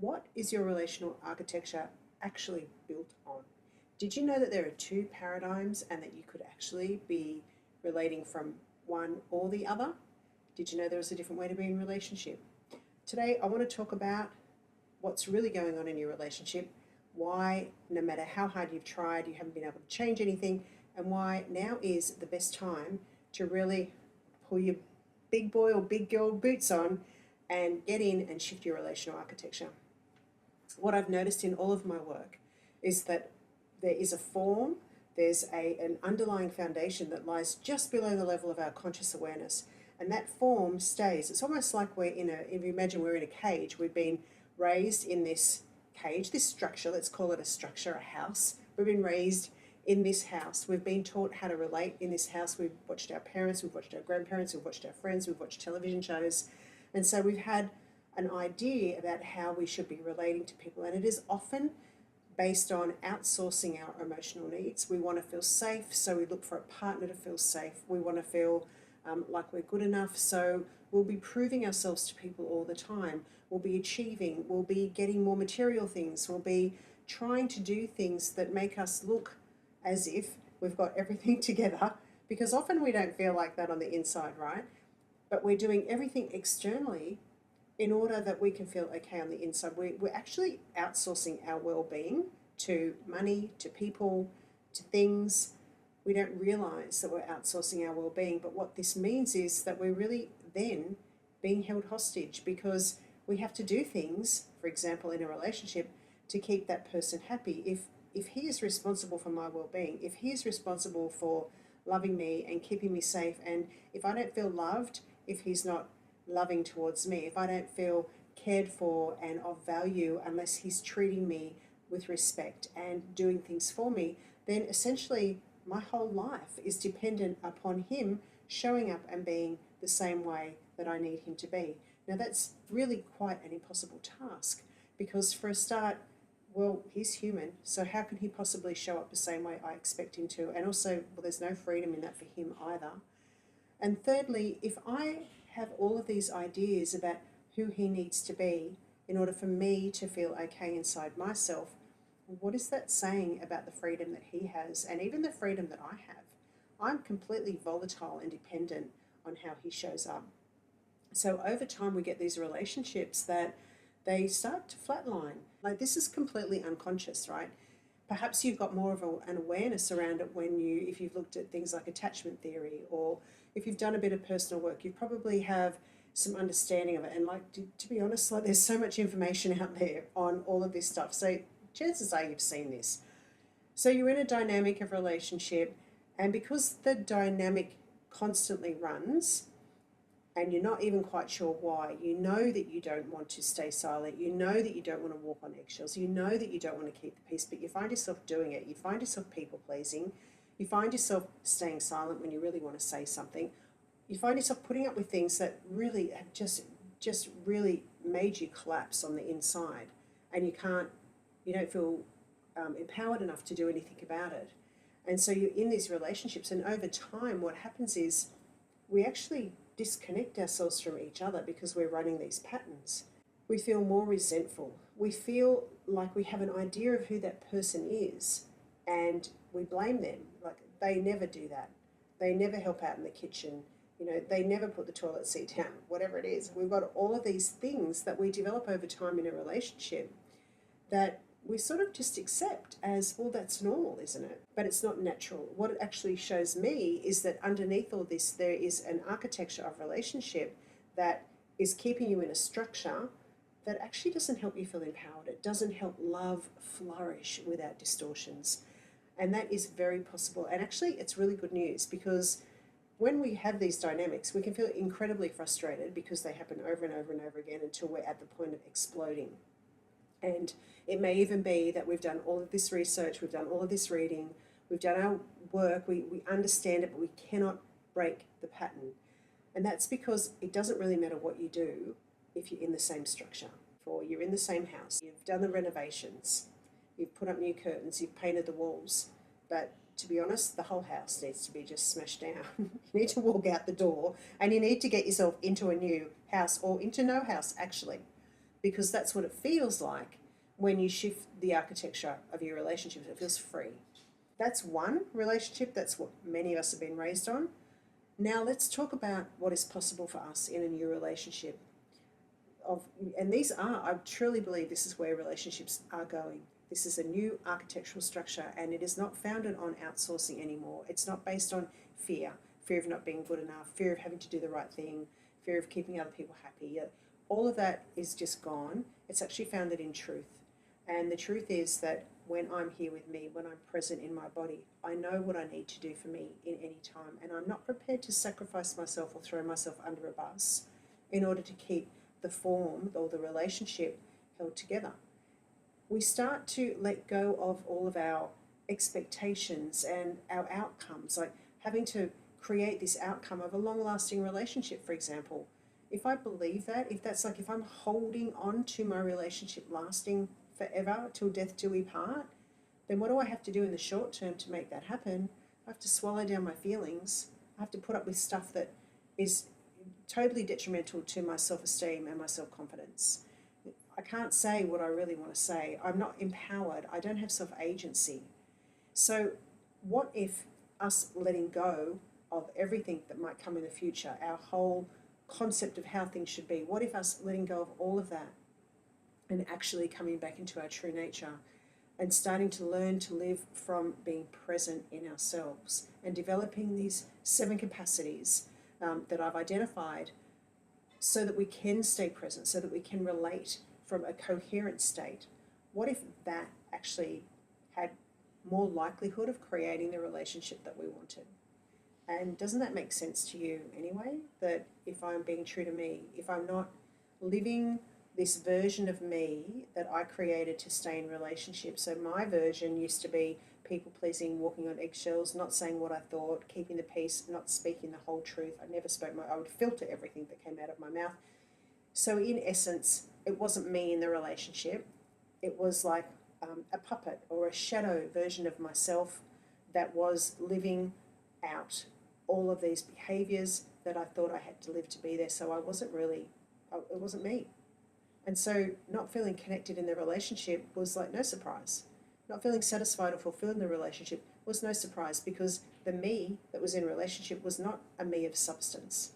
What is your relational architecture actually built on? Did you know that there are two paradigms and that you could actually be relating from one or the other? Did you know there was a different way to be in a relationship? Today, I want to talk about what's really going on in your relationship, why, no matter how hard you've tried, you haven't been able to change anything, and why now is the best time to really pull your big boy or big girl boots on and get in and shift your relational architecture. What I've noticed in all of my work is that there is a form, there's an underlying foundation that lies just below the level of our conscious awareness, and that form stays. It's almost like if you imagine we're in a cage, we've been raised in this cage, this structure, let's call it a structure, a house. We've been raised in this house. We've been taught how to relate in this house. We've watched our parents, we've watched our grandparents, we've watched our friends, we've watched television shows. And so we've had an idea about how we should be relating to people. And it is often based on outsourcing our emotional needs. We want to feel safe, so we look for a partner to feel safe. We want to feel like we're good enough, so we'll be proving ourselves to people all the time. We'll be achieving, we'll be getting more material things, we'll be trying to do things that make us look as if we've got everything together, because often we don't feel like that on the inside, right? But we're doing everything externally in order that we can feel okay on the inside. We're actually outsourcing our well-being to money, to people, to things. We don't realize that we're outsourcing our well-being, but what this means is that we're really then being held hostage, because we have to do things, for example, in a relationship, to keep that person happy. If he is responsible for my well-being, if he is responsible for loving me and keeping me safe, and if I don't feel loved, if he's not loving towards me, if I don't feel cared for and of value unless he's treating me with respect and doing things for me, then essentially my whole life is dependent upon him showing up and being the same way that I need him to be. Now that's really quite an impossible task, because for a start, well, he's human, so how can he possibly show up the same way I expect him to? And also, well, there's no freedom in that for him either. And thirdly, if I have all of these ideas about who he needs to be in order for me to feel okay inside myself, what is that saying about the freedom that he has and even the freedom that I have? I'm completely volatile and dependent on how he shows up. So over time we get these relationships that they start to flatline. Like, this is completely unconscious, right? Perhaps you've got more of an awareness around it if you've looked at things like attachment theory, or if you've done a bit of personal work, you probably have some understanding of it. And to be honest, there's so much information out there on all of this stuff. So chances are you've seen this. So you're in a dynamic of relationship, and because the dynamic constantly runs, and you're not even quite sure why, you know that you don't want to stay silent, you know that you don't want to walk on eggshells, you know that you don't want to keep the peace, but you find yourself doing it. You find yourself people pleasing, you find yourself staying silent when you really want to say something, you find yourself putting up with things that really have just really made you collapse on the inside, and you don't feel empowered enough to do anything about it. And so you're in these relationships, and over time what happens is we actually disconnect ourselves from each other because we're running these patterns. We feel more resentful. We feel like we have an idea of who that person is, and we blame them. Like, they never do that. They never help out in the kitchen. They never put the toilet seat down, whatever it is. We've got all of these things that we develop over time in a relationship that we sort of just accept as, well, that's normal, isn't it? But it's not natural. What it actually shows me is that underneath all this, there is an architecture of relationship that is keeping you in a structure that actually doesn't help you feel empowered. It doesn't help love flourish without distortions. And that is very possible. And actually, it's really good news, because when we have these dynamics, we can feel incredibly frustrated because they happen over and over and over again until we're at the point of exploding. And it may even be that we've done all of this research, we've done all of this reading, we've done our work, we understand it, but we cannot break the pattern. And that's because it doesn't really matter what you do if you're in the same structure, or you're in the same house, you've done the renovations, you've put up new curtains, you've painted the walls, but to be honest, the whole house needs to be just smashed down. You need to walk out the door, and you need to get yourself into a new house, or into no house actually. because that's what it feels like when you shift the architecture of your relationship. It feels free. That's one relationship. That's what many of us have been raised on. Now let's talk about what is possible for us in a new relationship. And these are, I truly believe this is where relationships are going. This is a new architectural structure, and it is not founded on outsourcing anymore. It's not based on fear of not being good enough, fear of having to do the right thing, fear of keeping other people happy. All of that is just gone. It's actually founded in truth. And the truth is that when I'm here with me, when I'm present in my body, I know what I need to do for me in any time. And I'm not prepared to sacrifice myself or throw myself under a bus in order to keep the form or the relationship held together. We start to let go of all of our expectations and our outcomes, like having to create this outcome of a long-lasting relationship, for example. If I believe that, if I'm holding on to my relationship lasting forever, till death do we part, then what do I have to do in the short term to make that happen? I have to swallow down my feelings. I have to put up with stuff that is totally detrimental to my self-esteem and my self-confidence. I can't say what I really want to say. I'm not empowered. I don't have self-agency. So what if us letting go of everything that might come in the future, our whole concept of how things should be, what if us letting go of all of that and actually coming back into our true nature and starting to learn to live from being present in ourselves and developing these 7 capacities that I've identified so that we can stay present, so that we can relate from a coherent state? What if that actually had more likelihood of creating the relationship that we wanted? And doesn't that make sense to you anyway? That if I'm being true to me, if I'm not living this version of me that I created to stay in relationships. So my version used to be people pleasing, walking on eggshells, not saying what I thought, keeping the peace, not speaking the whole truth. I would filter everything that came out of my mouth. So in essence, it wasn't me in the relationship. It was like a puppet or a shadow version of myself that was living out all of these behaviors that I thought I had to live to be there. So it wasn't me. And so not feeling connected in the relationship was like no surprise. Not feeling satisfied or fulfilled in the relationship was no surprise, because the me that was in a relationship was not a me of substance.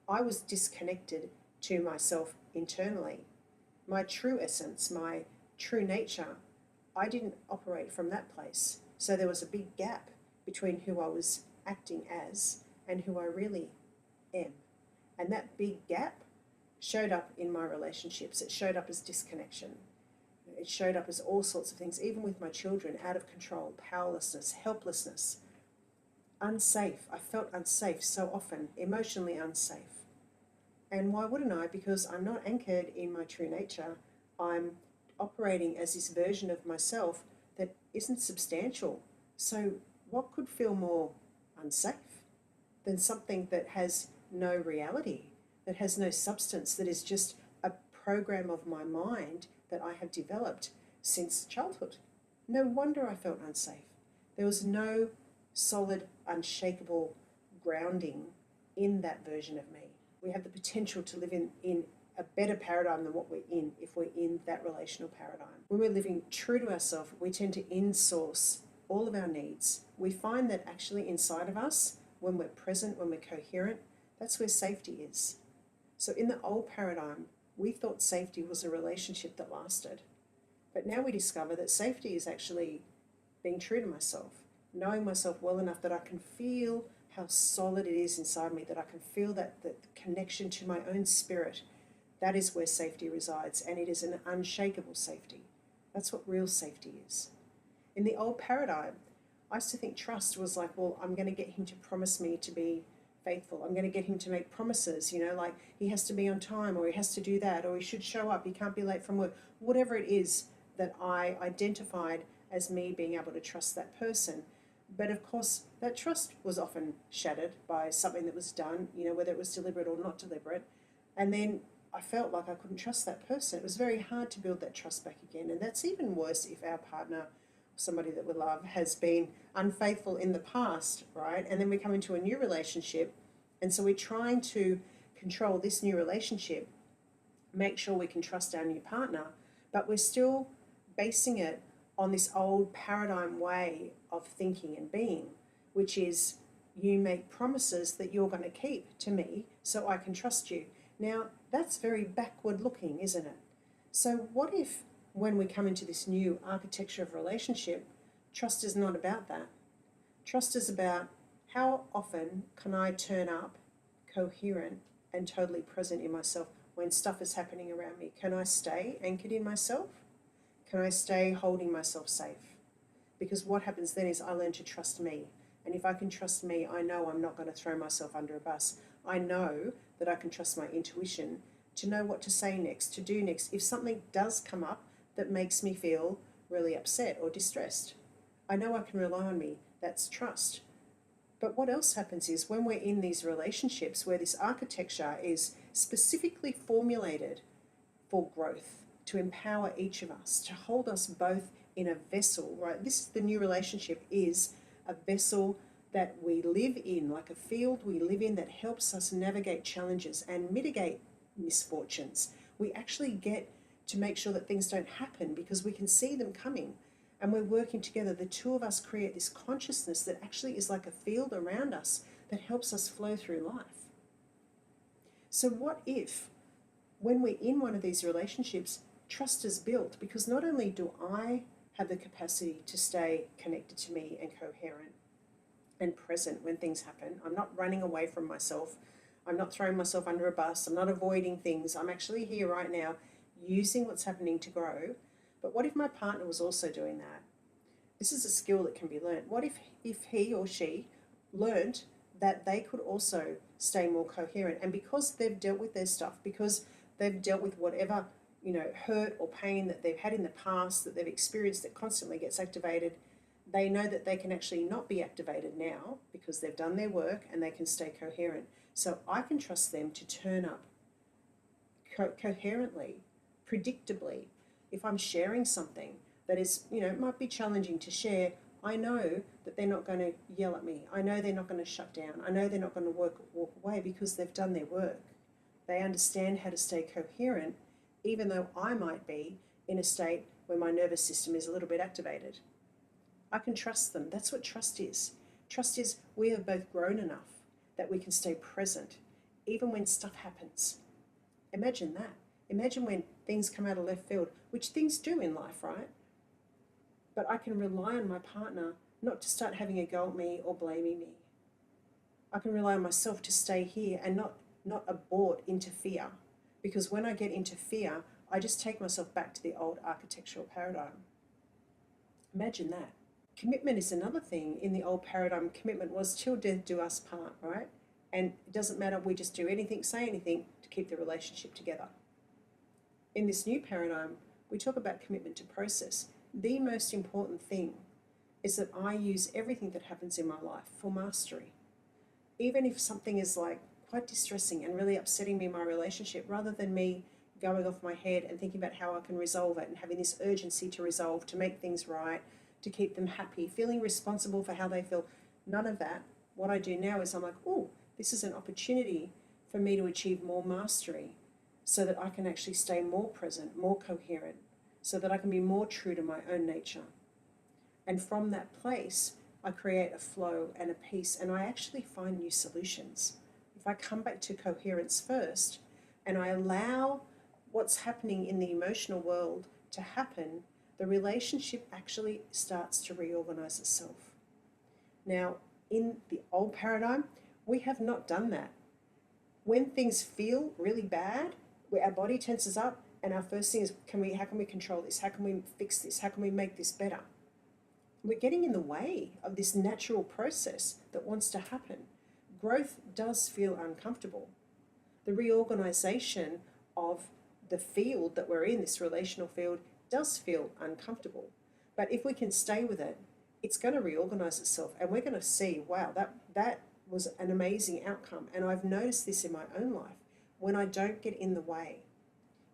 I was disconnected to myself internally. My true essence, my true nature, I didn't operate from that place. So there was a big gap between who I was acting as and who I really am. And that big gap showed up in my relationships. It showed up as disconnection. It showed up as all sorts of things, even with my children, out of control, powerlessness, helplessness, unsafe. I felt unsafe so often, emotionally unsafe. And why wouldn't I? Because I'm not anchored in my true nature. I'm operating as this version of myself that isn't substantial. So what could feel more unsafe than something that has no reality, that has no substance, that is just a program of my mind that I have developed since childhood? No wonder I felt unsafe. There was no solid, unshakable grounding in that version of me. We have the potential to live in a better paradigm than what we're in if we're in that relational paradigm. When we're living true to ourselves, we tend to insource all of our needs. We find that actually inside of us, when we're present, when we're coherent, that's where safety is. So in the old paradigm, we thought safety was a relationship that lasted. But now we discover that safety is actually being true to myself, knowing myself well enough that I can feel how solid it is inside me, that I can feel that connection to my own spirit. That is where safety resides, and it is an unshakable safety. That's what real safety is. In the old paradigm, I used to think trust was like, well, I'm going to get him to promise me to be faithful. I'm going to get him to make promises, like he has to be on time, or he has to do that, or he should show up, he can't be late from work. Whatever it is that I identified as me being able to trust that person. But of course, that trust was often shattered by something that was done, whether it was deliberate or not deliberate. And then I felt like I couldn't trust that person. It was very hard to build that trust back again. And that's even worse if our partner, somebody that we love, has been unfaithful in the past, right? And then we come into a new relationship, and so we're trying to control this new relationship make sure we can trust our new partner, but we're still basing it on this old paradigm way of thinking and being, which is you make promises that you're going to keep to me so I can trust you. Now, that's very backward looking, isn't it? So, what if when we come into this new architecture of relationship, trust is not about that? Trust is about how often can I turn up coherent and totally present in myself when stuff is happening around me? Can I stay anchored in myself? Can I stay holding myself safe? Because what happens then is I learn to trust me. And if I can trust me, I know I'm not going to throw myself under a bus. I know that I can trust my intuition to know what to say next, to do next. If something does come up that makes me feel really upset or distressed, I know I can rely on me. That's trust. But what else happens is when we're in these relationships where this architecture is specifically formulated for growth, to empower each of us, to hold us both in a vessel, right? This is the new relationship is a vessel that we live in, like a field we live in that helps us navigate challenges and mitigate misfortunes. We actually get to make sure that things don't happen because we can see them coming and we're working together. The two of us create this consciousness that actually is like a field around us that helps us flow through life. So what if when we're in one of these relationships, trust is built? Because not only do I have the capacity to stay connected to me and coherent and present when things happen, I'm not running away from myself, I'm not throwing myself under a bus, I'm not avoiding things, I'm actually here right now using what's happening to grow. But what if my partner was also doing that? This is a skill that can be learned. What if he or she learned that they could also stay more coherent, and because they've dealt with their stuff, because they've dealt with whatever hurt or pain that they've had in the past, that they've experienced that constantly gets activated, they know that they can actually not be activated now because they've done their work and they can stay coherent. So I can trust them to turn up coherently, predictably. If I'm sharing something that is, might be challenging to share, I know that they're not going to yell at me. I know they're not going to shut down. I know they're not going to walk away because they've done their work. They understand how to stay coherent, even though I might be in a state where my nervous system is a little bit activated. I can trust them. That's what trust is. Trust is we have both grown enough that we can stay present, even when stuff happens. Imagine that. Imagine when things come out of left field, which things do in life, right? But I can rely on my partner not to start having a go at me or blaming me. I can rely on myself to stay here and not abort into fear. Because when I get into fear, I just take myself back to the old architectural paradigm. Imagine that. Commitment is another thing. In the old paradigm, commitment was till death do us part, right? And it doesn't matter, we just do anything, say anything to keep the relationship together. In this new paradigm, we talk about commitment to process. The most important thing is that I use everything that happens in my life for mastery. Even if something is like quite distressing and really upsetting me in my relationship, rather than me going off my head and thinking about how I can resolve it and having this urgency to resolve, to make things right, to keep them happy, feeling responsible for how they feel, none of that. What I do now is I'm like, oh, this is an opportunity for me to achieve more mastery so that I can actually stay more present, more coherent, so that I can be more true to my own nature. And from that place, I create a flow and a peace, and I actually find new solutions. If I come back to coherence first and I allow what's happening in the emotional world to happen, the relationship actually starts to reorganize itself. Now, in the old paradigm, we have not done that. When things feel really bad, where our body tenses up, and our first thing is, how can we control this? How can we fix this? How can we make this better? We're getting in the way of this natural process that wants to happen. Growth does feel uncomfortable. The reorganization of the field that we're in, this relational field, does feel uncomfortable. But if we can stay with it, it's going to reorganize itself, and we're going to see, wow, that was an amazing outcome. And I've noticed this in my own life. When I don't get in the way,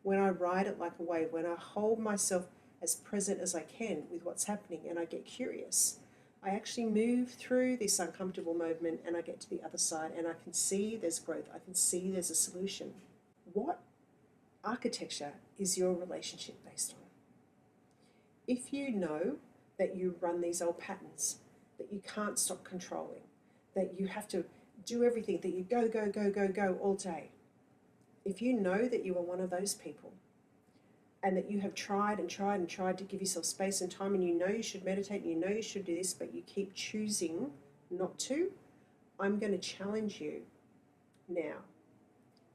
when I ride it like a wave, when I hold myself as present as I can with what's happening and I get curious, I actually move through this uncomfortable moment and I get to the other side and I can see there's growth. I can see there's a solution. What architecture is your relationship based on? If you know that you run these old patterns, that you can't stop controlling, that you have to do everything, that you go, go, go, go, go all day, if you know that you are one of those people and that you have tried and tried and tried to give yourself space and time, and you know you should meditate and you know you should do this, but you keep choosing not to, I'm going to challenge you now.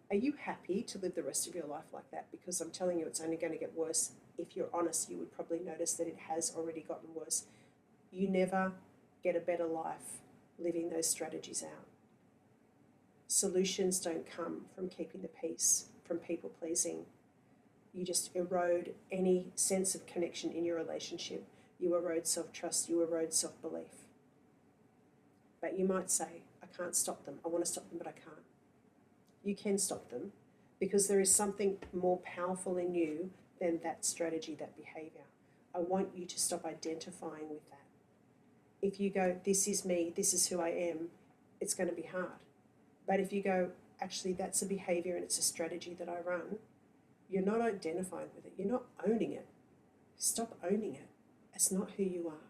Are you happy to live the rest of your life like that? Because I'm telling you, it's only going to get worse. If you're honest, you would probably notice that it has already gotten worse. You never get a better life living those strategies out. Solutions don't come from keeping the peace, from people pleasing. You just erode any sense of connection in your relationship. You erode self-trust, you erode self-belief. But you might say, I can't stop them. I want to stop them, but I can't. You can stop them because there is something more powerful in you than that strategy, that behavior. I want you to stop identifying with that. If you go, this is me, this is who I am, it's going to be hard. But if you go, actually, that's a behavior and it's a strategy that I run, you're not identifying with it. You're not owning it. Stop owning it. It's not who you are.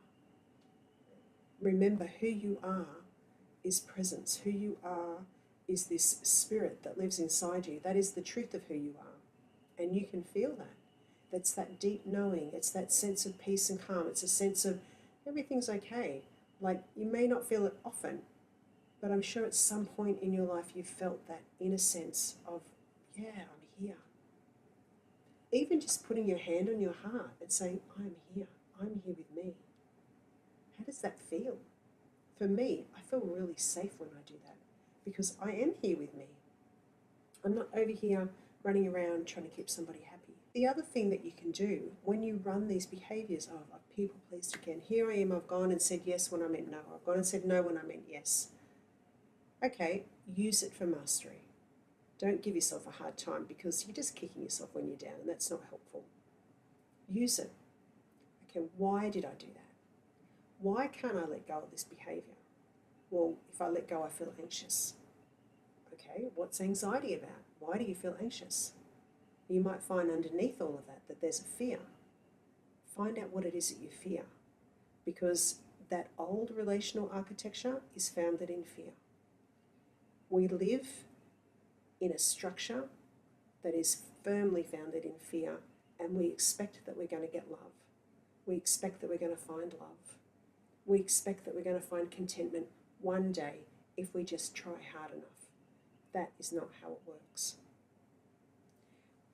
Remember, who you are is presence. Who you are is this spirit that lives inside you. That is the truth of who you are. And you can feel that. That's that deep knowing. It's that sense of peace and calm. It's a sense of everything's okay. Like, you may not feel it often, but I'm sure at some point in your life you felt that inner sense of, yeah, I'm here. Even just putting your hand on your heart and saying, I'm here with me. How does that feel? For me, I feel really safe when I do that because I am here with me. I'm not over here running around trying to keep somebody happy. The other thing that you can do when you run these behaviors of, I've people pleased again, here I am, I've gone and said yes when I meant no, I've gone and said no when I meant yes. Okay, use it for mastery. Don't give yourself a hard time because you're just kicking yourself when you're down and that's not helpful. Use it. Okay, why did I do that? Why can't I let go of this behavior? Well, if I let go, I feel anxious. Okay, what's anxiety about? Why do you feel anxious? You might find underneath all of that that there's a fear. Find out what it is that you fear, because that old relational architecture is founded in fear. We live in a structure that is firmly founded in fear, and we expect that we're going to get love. We expect that we're going to find love. We expect that we're going to find contentment one day if we just try hard enough. That is not how it works.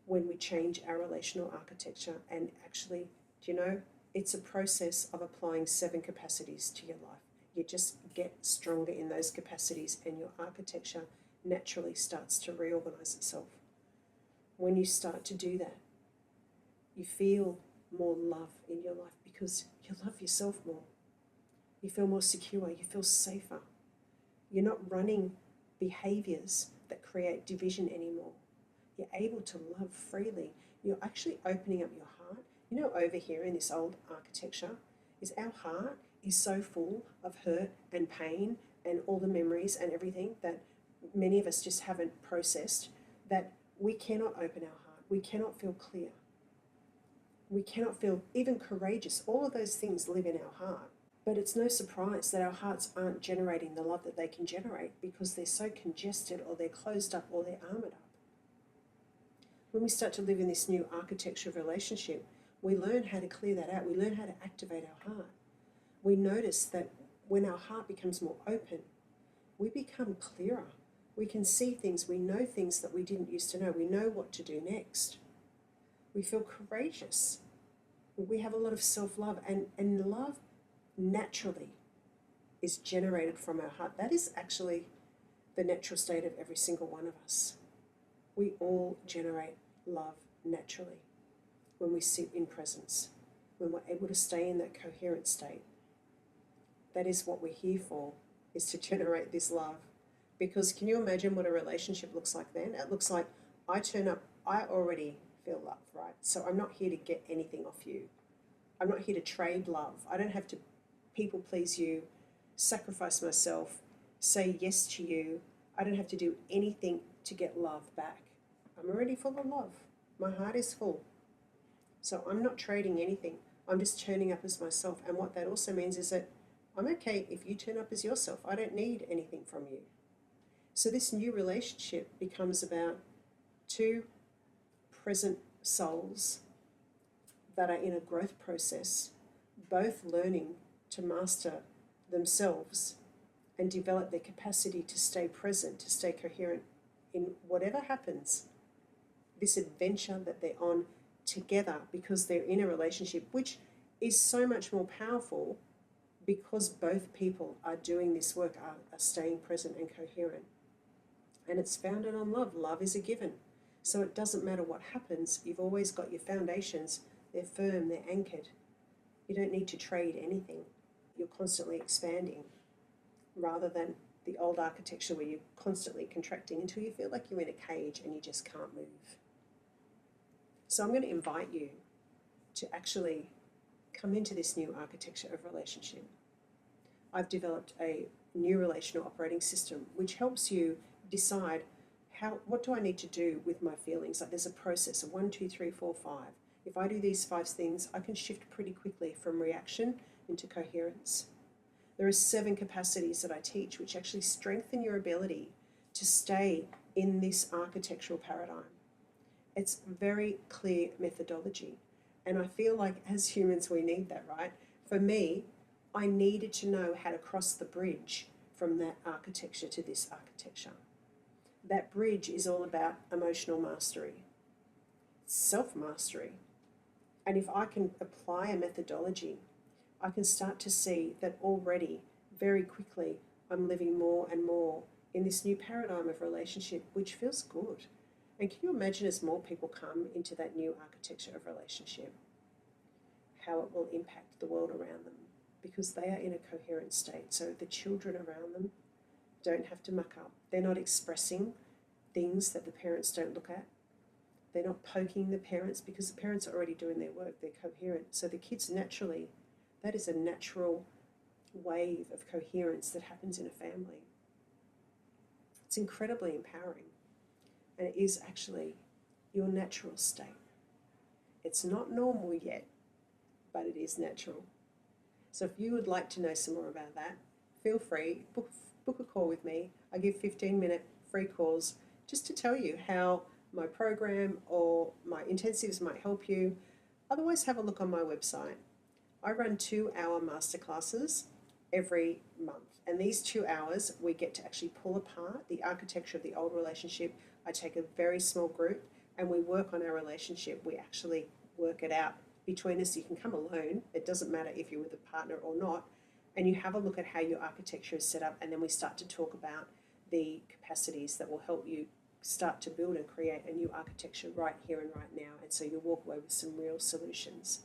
When we change our relational architecture, and actually, do you know, it's a process of applying 7 capacities to your life. You just get stronger in those capacities and your architecture naturally starts to reorganize itself. When you start to do that, you feel more love in your life because you love yourself more. You feel more secure, you feel safer. You're not running behaviors that create division anymore. You're able to love freely. You're actually opening up your heart. You know, over here in this old architecture, is our heart is so full of hurt and pain and all the memories and everything that many of us just haven't processed, that we cannot open our heart. We cannot feel clear. We cannot feel even courageous. All of those things live in our heart. But it's no surprise that our hearts aren't generating the love that they can generate because they're so congested or they're closed up or they're armored up. When we start to live in this new architecture of relationship, we learn how to clear that out. We learn how to activate our heart. We notice that when our heart becomes more open, we become clearer. We can see things. We know things that we didn't used to know. We know what to do next. We feel courageous. We have a lot of self-love, and love naturally is generated from our heart. That is actually the natural state of every single one of us. We all generate love naturally when we sit in presence, when we're able to stay in that coherent state. That is what we're here for, is to generate this love. Because can you imagine what a relationship looks like then? It looks like I turn up, I already feel love, right? So I'm not here to get anything off you. I'm not here to trade love. I don't have to people please you, sacrifice myself, say yes to you. I don't have to do anything to get love back. I'm already full of love. My heart is full. So I'm not trading anything. I'm just turning up as myself. And what that also means is that I'm okay if you turn up as yourself. I don't need anything from you. So this new relationship becomes about two present souls that are in a growth process, both learning to master themselves and develop their capacity to stay present, to stay coherent in whatever happens. This adventure that they're on together because they're in a relationship, which is so much more powerful because both people are doing this work, are staying present and coherent. And it's founded on love. Love is a given. So it doesn't matter what happens, you've always got your foundations. They're firm, they're anchored. You don't need to trade anything. You're constantly expanding rather than the old architecture where you're constantly contracting until you feel like you're in a cage and you just can't move. So I'm going to invite you to actually come into this new architecture of relationship. I've developed a new relational operating system which helps you decide what do I need to do with my feelings. Like there's a process of 1, 2, 3, 4, 5. If I do these 5 things, I can shift pretty quickly from reaction into coherence. There are 7 capacities that I teach which actually strengthen your ability to stay in this architectural paradigm. It's very clear methodology. And I feel like as humans we need that, right? For me, I needed to know how to cross the bridge from that architecture to this architecture. That bridge is all about emotional mastery, self-mastery. And if I can apply a methodology, I can start to see that already, very quickly, I'm living more and more in this new paradigm of relationship, which feels good. And can you imagine as more people come into that new architecture of relationship, how it will impact the world around them? Because they are in a coherent state. So the children around them don't have to muck up. They're not expressing things that the parents don't look at. They're not poking the parents because the parents are already doing their work. They're coherent. So the kids naturally, that is a natural wave of coherence that happens in a family. It's incredibly empowering. And it is actually your natural state. It's not normal yet, but it is natural. So if you would like to know some more about that, feel free, book a call with me. I give 15-minute free calls just to tell you how my program or my intensives might help you. Otherwise, have a look on my website. I run 2-hour masterclasses every month. And these 2 hours, we get to actually pull apart the architecture of the old relationship. I take a very small group and we work on our relationship. We actually work it out between us. You can come alone. It doesn't matter if you're with a partner or not. And you have a look at how your architecture is set up, and then we start to talk about the capacities that will help you start to build and create a new architecture right here and right now. And so you'll walk away with some real solutions.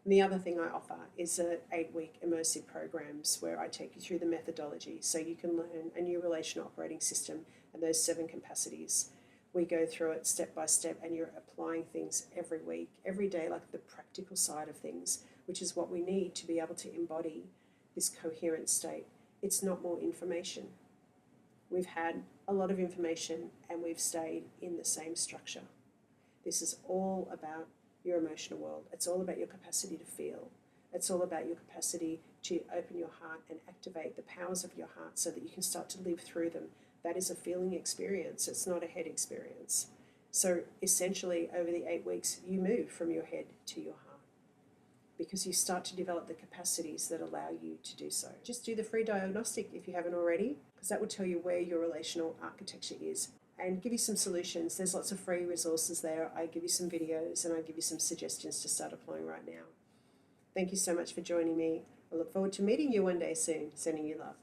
And the other thing I offer is 8-week immersive programs where I take you through the methodology so you can learn a new relational operating system and those 7 capacities. We go through it step by step, and you're applying things every week, every day, like the practical side of things, which is what we need to be able to embody this coherent state. It's not more information. We've had a lot of information and we've stayed in the same structure. This is all about your emotional world. It's all about your capacity to feel. It's all about your capacity to open your heart and activate the powers of your heart so that you can start to live through them. That is a feeling experience. It's not a head experience. So essentially, over the 8 weeks, you move from your head to your heart because you start to develop the capacities that allow you to do so. Just do the free diagnostic if you haven't already, because that will tell you where your relational architecture is and give you some solutions. There's lots of free resources there. I give you some videos and I give you some suggestions to start applying right now. Thank you so much for joining me. I look forward to meeting you one day soon. Sending you love.